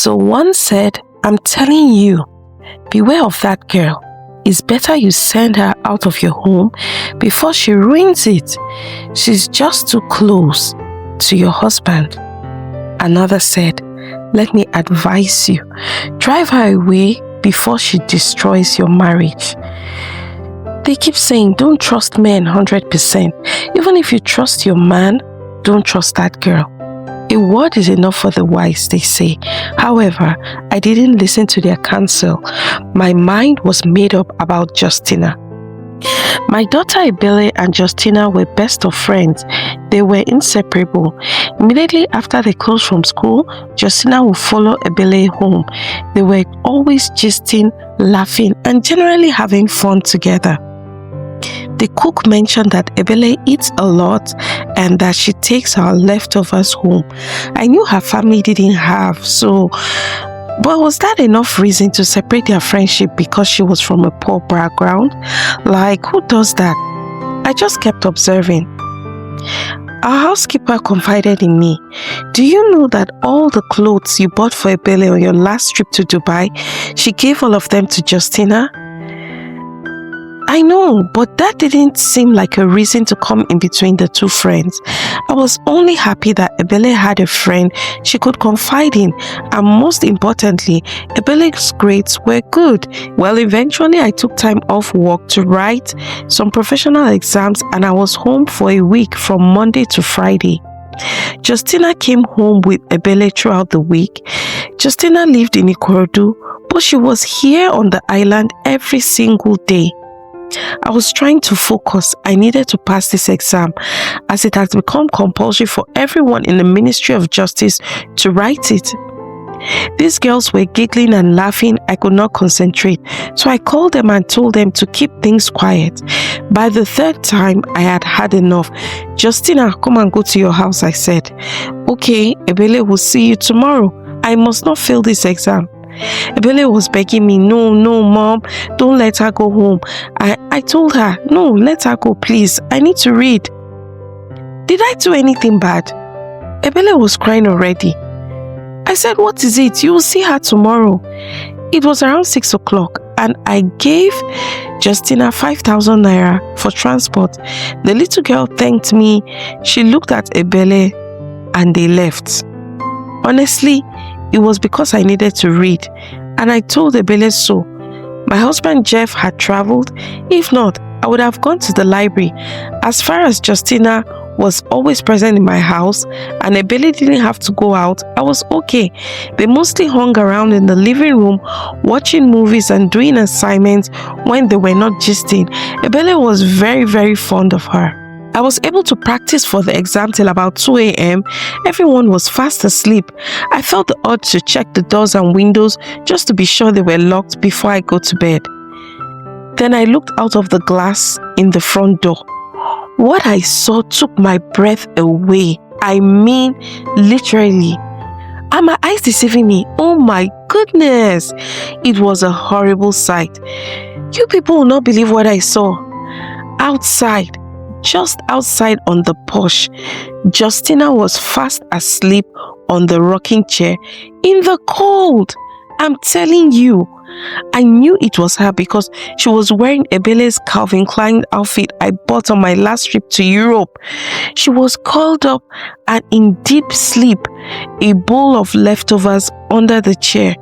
So one said, I'm telling you, beware of that girl. It's better you send her out of your home before she ruins it. She's just too close to your husband. Another said, let me advise you, drive her away before she destroys your marriage. They keep saying, don't trust men 100%. Even if you trust your man, don't trust that girl. A word is enough for the wise, they say. However, I didn't listen to their counsel. My mind was made up about Justina. My daughter Ebele and Justina were best of friends. They were inseparable. Immediately after they closed from school, Justina would follow Ebele home. They were always gisting, laughing, and generally having fun together. The cook mentioned that Ebele eats a lot and that she takes our leftovers home. I knew her family didn't have, but was that enough reason to separate their friendship because she was from a poor background? Like, who does that? I just kept observing. Our housekeeper confided in me. Do you know that all the clothes you bought for Ebele on your last trip to Dubai, she gave all of them to Justina? I know, but that didn't seem like a reason to come in between the two friends. I was only happy that Ebele had a friend she could confide in, and most importantly, Ebele's grades were good. Well, eventually I took time off work to write some professional exams, and I was home for a week from Monday to Friday. Justina came home with Ebele throughout the week. Justina lived in Ikorodu, but she was here on the island every single day. I was trying to focus. I needed to pass this exam, as it has become compulsory for everyone in the Ministry of Justice to write it. These girls were giggling and laughing. I could not concentrate, so I called them and told them to keep things quiet. By the third time, I had had enough. Justina, come and go to your house, I said. Okay, Ebele will see you tomorrow. I must not fail this exam. Ebele was begging me, no, mom, don't let her go home. I told her, no, let her go, please. I need to read. Did I do anything bad? Ebele was crying already. I said, what is it? You will see her tomorrow. It was around 6 o'clock and I gave Justina 5,000 naira for transport. The little girl thanked me. She looked at Ebele and they left. Honestly, it was because I needed to read, and I told Ebele so. My husband Jeff had traveled. If not, I would have gone to the library. As far as Justina was always present in my house and Ebele didn't have to go out, I was okay. They mostly hung around in the living room, watching movies and doing assignments when they were not gisting. Ebele was very, very fond of her. I was able to practice for the exam till about 2 a.m. Everyone was fast asleep. I felt the urge to check the doors and windows just to be sure they were locked before I go to bed. Then I looked out of the glass in the front door. What I saw took my breath away. I mean, literally. Are my eyes deceiving me? Oh my goodness! It was a horrible sight. You people will not believe what I saw. Outside, just outside on the porch, Justina was fast asleep on the rocking chair in the cold. I'm telling you, I knew it was her because she was wearing Ebele's Calvin Klein outfit I bought on my last trip to Europe. She was curled up and in deep sleep, a bowl of leftovers under the chair.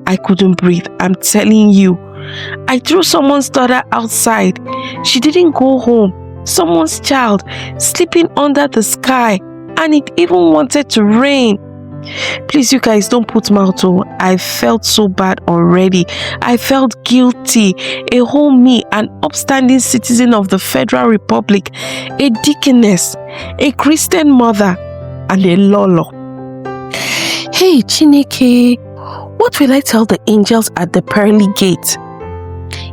I couldn't breathe, I'm telling you. I threw someone's daughter outside. She didn't go home. Someone's child sleeping under the sky, and it even wanted to rain. Please, you guys, don't put mouth on. I felt so bad already. I felt guilty. A whole me, an upstanding citizen of the Federal Republic, a deaconess, a Christian mother, and a lolo. Hey, Chineke, what will I tell the angels at the pearly gate?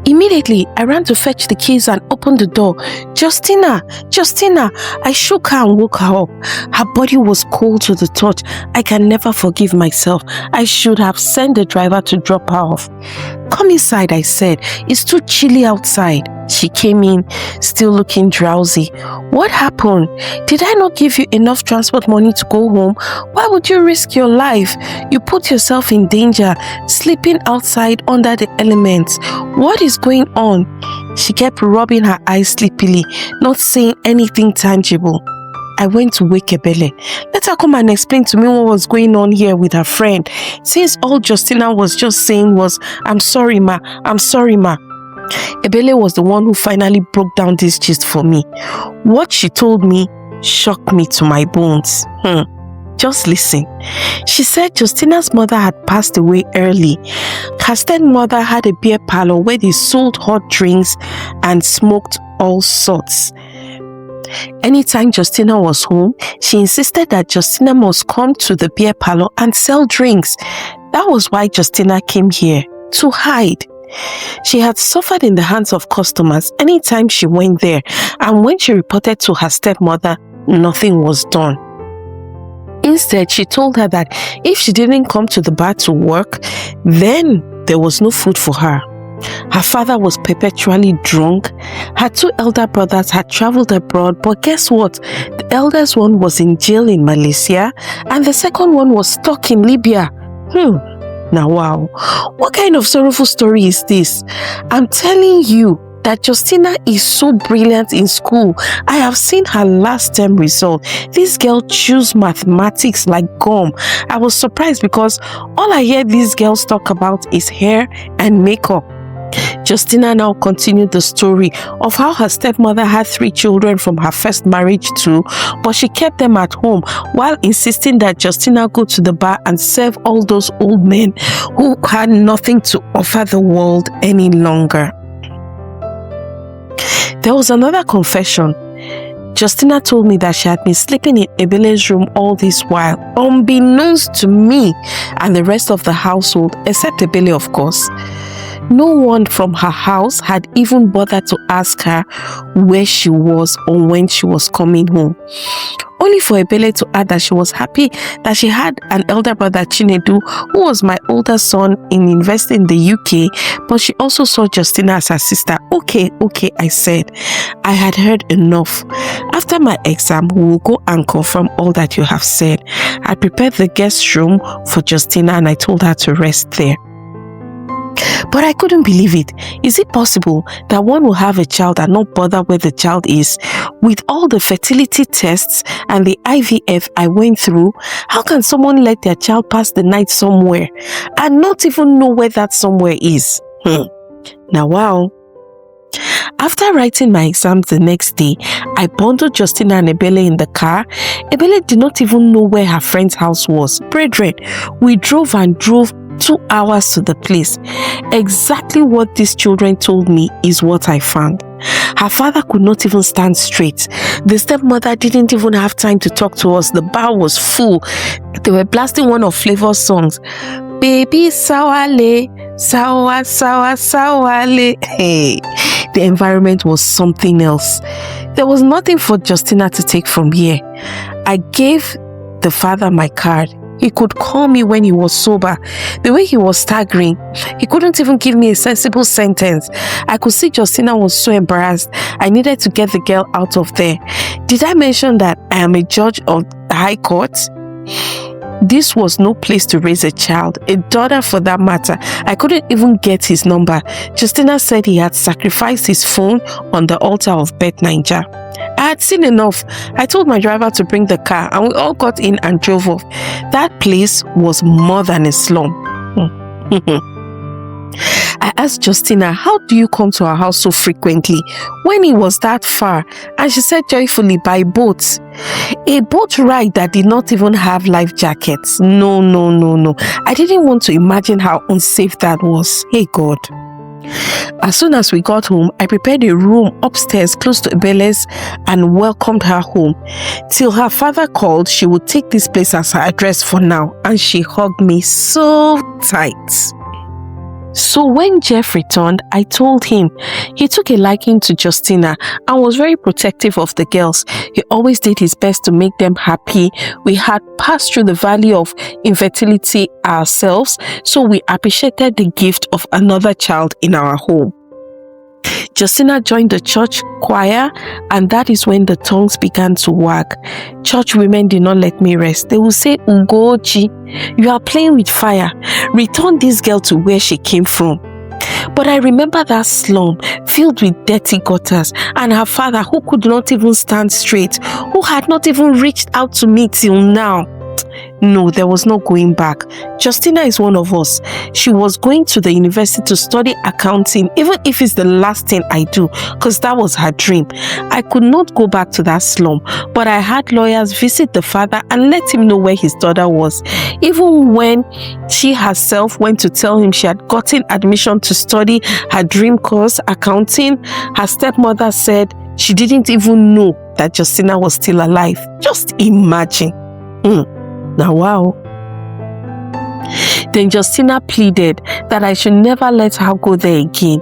Immediately, I ran to fetch the keys and opened the door. Justina! I shook her and woke her up. Her body was cold to the touch. I can never forgive myself. I should have sent the driver to drop her off. "Come inside," I said. "It's too chilly outside." She came in, still looking drowsy. "What happened? Did I not give you enough transport money to go home? Why would you risk your life? You put yourself in danger, sleeping outside under the elements. What is going on?" She kept rubbing her eyes sleepily, not saying anything tangible. I went to wake Ebele. Let her come and explain to me what was going on here with her friend, since all Justina was just saying was, "I'm sorry, ma, I'm sorry, ma." Ebele was the one who finally broke down this gist for me. What she told me shocked me to my bones. Just listen. She said Justina's mother had passed away early. Her stepmother had a beer parlor where they sold hot drinks and smoked all sorts. Anytime Justina was home, she insisted that Justina must come to the beer parlor and sell drinks. That was why Justina came here, to hide. She had suffered in the hands of customers anytime she went there, and when she reported to her stepmother, nothing was done. Instead, she told her that if she didn't come to the bar to work, then there was no food for her. Her father was perpetually drunk. Her two elder brothers had traveled abroad, but guess what? The eldest one was in jail in Malaysia, and the second one was stuck in Libya. Now wow, what kind of sorrowful story is this? I'm telling you that Justina is so brilliant in school. I have seen her last term result. This girl chews mathematics like gum. I was surprised because all I hear these girls talk about is hair and makeup. Justina now continued the story of how her stepmother had 3 children from her first marriage too, but she kept them at home while insisting that Justina go to the bar and serve all those old men who had nothing to offer the world any longer. There was another confession. Justina told me that she had been sleeping in Ebele's room all this while, unbeknownst to me and the rest of the household, except Ebele, of course. No one from her house had even bothered to ask her where she was or when she was coming home. Only for Ebele to add that she was happy that she had an elder brother, Chinedu, who was my older son in university in the UK, but she also saw Justina as her sister. Okay, I said. I had heard enough. After my exam, we will go and confirm all that you have said. I prepared the guest room for Justina and I told her to rest there. But I couldn't believe it. Is it possible that one will have a child and not bother where the child is? With all the fertility tests and the IVF I went through, how can someone let their child pass the night somewhere and not even know where that somewhere is? Now wow. After writing my exams the next day, I bundled Justina and Ebele in the car. Ebele did not even know where her friend's house was. Brethren, we drove 2 hours to the place. Exactly what these children told me is what I found. Her father could not even stand straight. The stepmother didn't even have time to talk to us. The bar was full. They were blasting one of Flavor's songs. Baby sawale, sawa, sawa, sawale. Hey, the environment was something else. There was nothing for Justina to take from here. I gave the father my card. He could call me when he was sober. The way he was staggering, he couldn't even give me a sensible sentence. I could see Justina was so embarrassed. I needed to get the girl out of there. Did I mention that I am a judge of the High Court? This was no place to raise a child, a daughter for that matter. I couldn't even get his number. Justina said he had sacrificed his phone on the altar of Bet Ninja. I had seen enough. I told my driver to bring the car and we all got in and drove off. That place was more than a slum. I asked Justina, how do you come to our house so frequently when it was that far? And she said joyfully, by boat. A boat ride that did not even have life jackets. No. I didn't want to imagine how unsafe that was. Hey God. As soon as we got home, I prepared a room upstairs close to Ebele's and welcomed her home. Till her father called, she would take this place as her address for now, and she hugged me so tight. So when Jeff returned, I told him. He took a liking to Justina and was very protective of the girls. He always did his best to make them happy. We had passed through the valley of infertility ourselves, so we appreciated the gift of another child in our home. Justina joined the church choir, and that is when the tongues began to wag. Church women did not let me rest. They would say, Ugochi, you are playing with fire. Return this girl to where she came from. But I remember that slum filled with dirty gutters and her father who could not even stand straight, who had not even reached out to me till now. No, there was no going back. Justina is one of us. She was going to the university to study accounting, even if it's the last thing I do, because that was her dream. I could not go back to that slum, but I had lawyers visit the father and let him know where his daughter was. Even when she herself went to tell him she had gotten admission to study her dream course, accounting, her stepmother said she didn't even know that Justina was still alive. Just imagine. Now, wow. Then Justina pleaded that I should never let her go there again.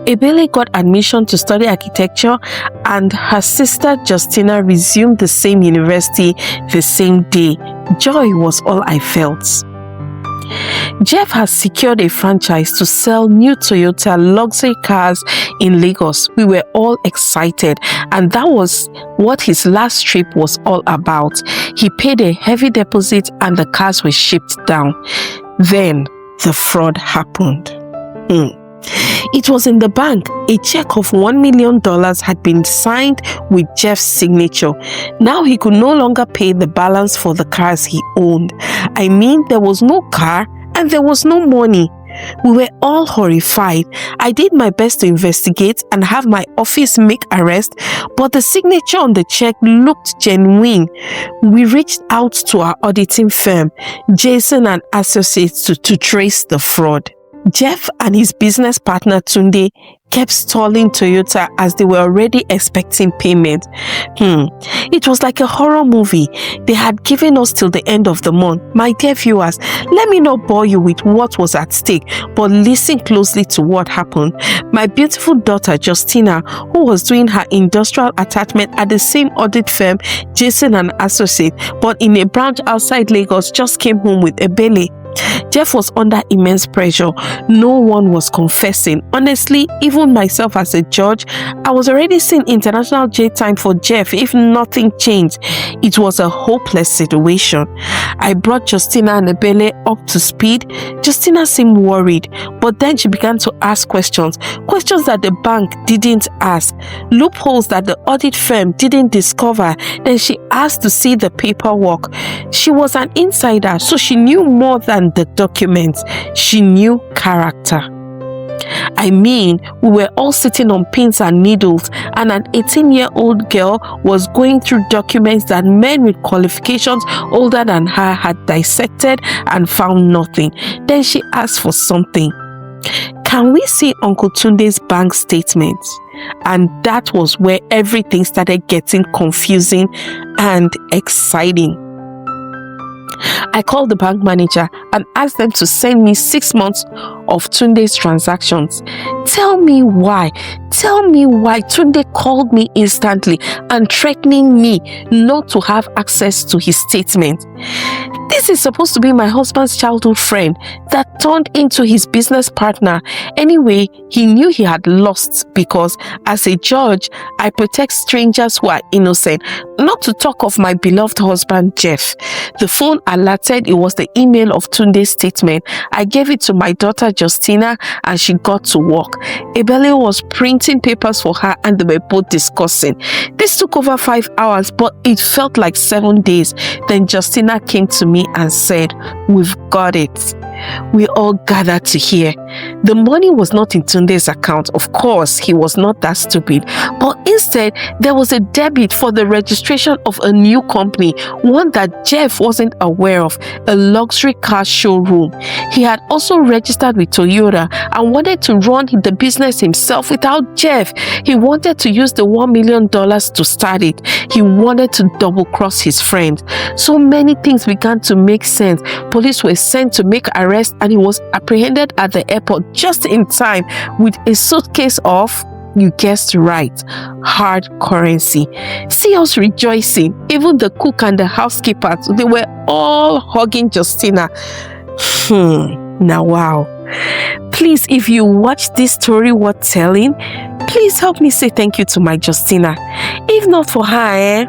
Ebele got admission to study architecture, and her sister Justina resumed the same university the same day. Joy was all I felt. Jeff has secured a franchise to sell new Toyota luxury cars in Lagos. We were all excited, and that was what his last trip was all about. He paid a heavy deposit and the cars were shipped down. Then the fraud happened. It was in the bank. A check of $1 million had been signed with Jeff's signature. Now he could no longer pay the balance for the cars he owned. I mean, there was no car and there was no money. We were all horrified. I did my best to investigate and have my office make arrest, but the signature on the check looked genuine. We reached out to our auditing firm, Jason and Associates, to trace the fraud. Jeff and his business partner Tunde kept stalling Toyota as they were already expecting payment. It was like a horror movie. They had given us till the end of the month. My dear viewers, let me not bore you with what was at stake, but listen closely to what happened. My beautiful daughter Justina, who was doing her industrial attachment at the same audit firm, Jason and Associates, but in a branch outside Lagos, just came home with a belly. Jeff was under immense pressure. No one was confessing. Honestly, even myself as a judge, I was already seeing international jail time for Jeff if nothing changed. It was a hopeless situation. I brought Justina and Ebele up to speed. Justina seemed worried, but then she began to ask questions that the bank didn't ask, loopholes that the audit firm didn't discover. Then she asked to see the paperwork. She was an insider, so she knew more than the documents. She knew character. I mean, we were all sitting on pins and needles, and an 18-year-old girl was going through documents that men with qualifications older than her had dissected and found nothing. Then she asked for something. Can we see Uncle Tunde's bank statement? And that was where everything started getting confusing and exciting. I called the bank manager and asked them to send me 6 months of Tunde's transactions. Tell me why Tunde called me instantly and threatening me not to have access to his statement. This is supposed to be my husband's childhood friend that turned into his business partner. Anyway, he knew he had lost because as a judge, I protect strangers who are innocent, not to talk of my beloved husband, Jeff. The phone alerted it was the email of Tunde's statement. I gave it to my daughter, Justina, and she got to work. Ebele was printing papers for her and they were both discussing. This took over 5 hours, but it felt like 7 days. Then Justina came to me and said, "We've got it." We all gathered to hear. The money was not in Tunde's account. Of course, he was not that stupid. But instead, there was a debit for the registration of a new company, one that Jeff wasn't aware of, a luxury car showroom. He had also registered with Toyota and wanted to run the business himself without Jeff. He wanted to use the $1 million to start it. He wanted to double-cross his friend. So many things began to make sense. Police were sent to make arrests arrest and he was apprehended at the airport just in time with a suitcase of, you guessed right, hard currency. See us rejoicing. Even the cook and the housekeepers, they were all hugging Justina. Now wow. Please, if you watch this story worth telling, please help me say thank you to my Justina. If not for her,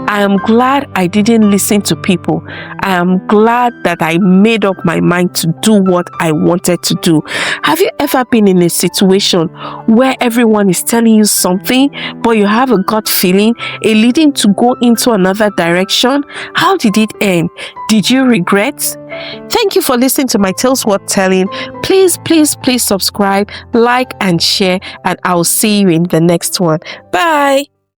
I am glad I didn't listen to people. I am glad that I made up my mind to do what I wanted to do. Have you ever been in a situation where everyone is telling you something, but you have a gut feeling, a leading to go into another direction? How did it end? Did you regret? Thank you for listening to my Tales Worth Telling. Please subscribe, like, and share, and I'll see you in the next one. Bye.